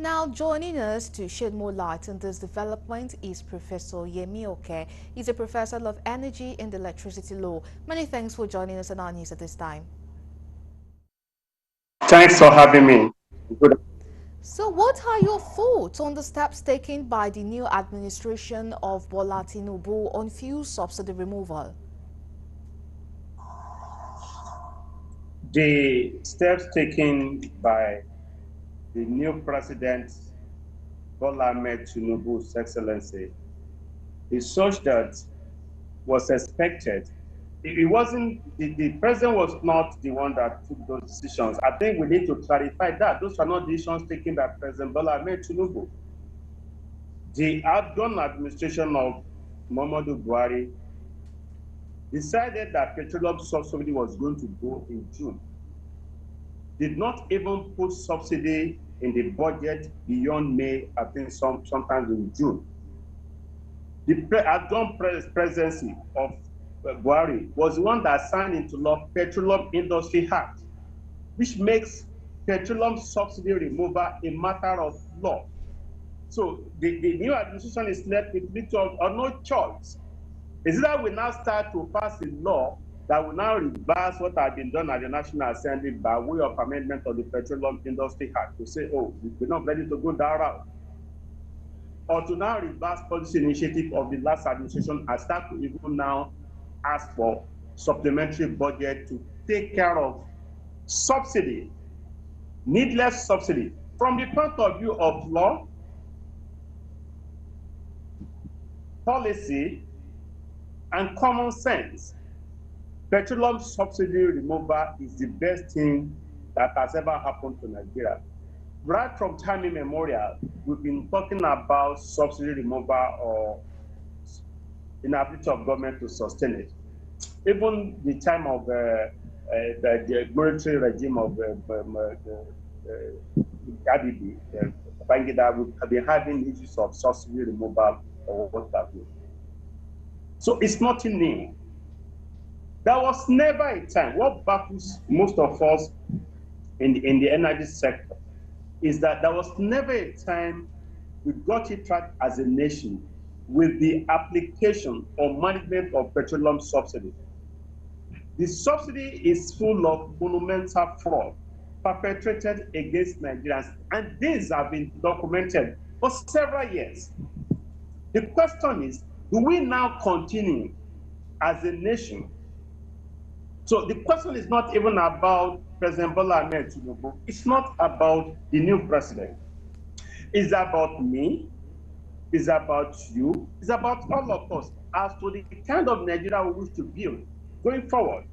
Now, joining us to shed more light on this development is Professor Yemi. He's a professor of energy and electricity law. Many thanks for joining us on our news at this time. Thanks for having me. Good. So, what are your thoughts on the steps taken by the new administration of Bola Tinubu on fuel subsidy removal? The steps taken by the new president, Bola Ahmed Tinubu's Excellency, is such that was expected. It wasn't, the president was not the one that took those decisions. I think we need to clarify that. Those are not decisions taken by President Bola Ahmed Tinubu. The outgone administration of Muhammadu Buhari decided that petroleum subsidy was going to go in June. Did not even put subsidy in the budget beyond May, I think sometimes in June. The outgone presidency of Buhari was the one that signed into law Petroleum Industry Act, which makes petroleum subsidy removal a matter of law. So the new administration is left with little or no choice. Is it that we now start to pass a law that will now reverse what had been done at the National Assembly by way of amendment of the Petroleum Industry Act to say, oh, we're not ready to go that route? Or to now reverse policy initiative of the last administration and start to even now ask for supplementary budget to take care of subsidy, needless subsidy. From the point of view of law, policy, and common sense, petroleum subsidy removal is the best thing that has ever happened to Nigeria. Right from time immemorial, we've been talking about subsidy removal or inability of government to sustain it. Even the time of the military regime of Gadibi, Babangida, we have been having issues of subsidy removal or what have you. So it's nothing new. There was never a time. What baffles most of us in the energy sector is that there was never a time we got it right as a nation with the application or management of petroleum subsidy. The subsidy is full of monumental fraud perpetrated against Nigerians, and these have been documented for several years. The question is, do we now continue as a nation? So the question is not even about President Bola Ahmed Tinubu. It's not about the new president. It's about me. It's about you. It's about all of us as to the kind of Nigeria we wish to build going forward.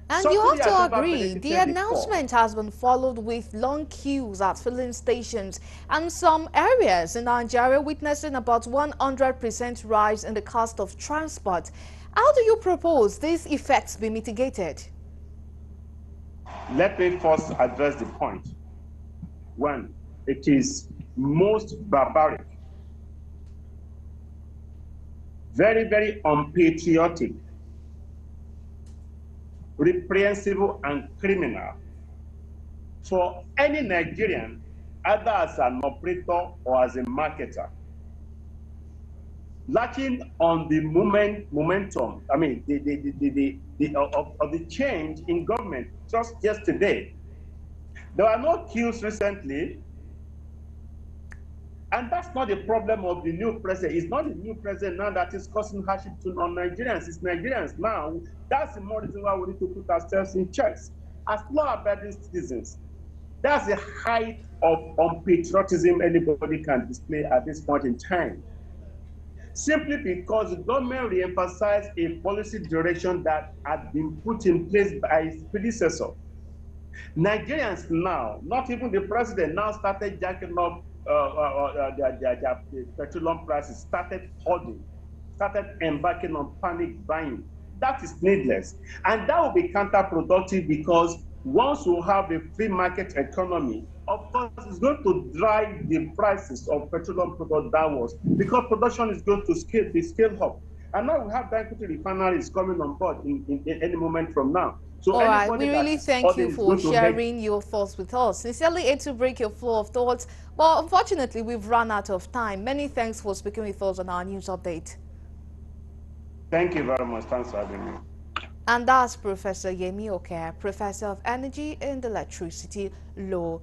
And you Subsidy have has to never agree, the benefited the poor. announcement has been followed with long queues at filling stations and some areas in Nigeria witnessing about 100% rise in the cost of transport. How do you propose these effects be mitigated? Let me first address the point. One, it is most barbaric, very, very unpatriotic, reprehensible, and criminal for any Nigerian, either as an operator or as a marketer, lacking on the momentum, I mean, of the change in government just yesterday. There are no queues recently, and that's not the problem of the new president. It's not the new president now that is causing hardship on Nigerians. It's Nigerians now. That's the more reason why we need to put ourselves in checks as law-abiding citizens. That's the height of unpatriotism anybody can display at this point in time. Simply because the government re-emphasized a policy direction that had been put in place by its predecessor. Nigerians now, not even the president, now started jacking up their petroleum prices, started hoarding, started embarking on panic buying. That is needless. And that will be counterproductive because once you have a free market economy, of course, it's going to drive the prices of petroleum products downwards because production is going to be scaled up. And now we have Dangote refineries coming on board in any moment from now. So All right, anybody we that really is thank you supporting is for going to hate. sharing your thoughts with us. Sincerely hate to break your flow of thoughts, but unfortunately, we've run out of time. Many thanks for speaking with us on our news update. Thank you very much. Thanks for having me. And that's Professor Yemi, Professor of Energy and Electricity Law.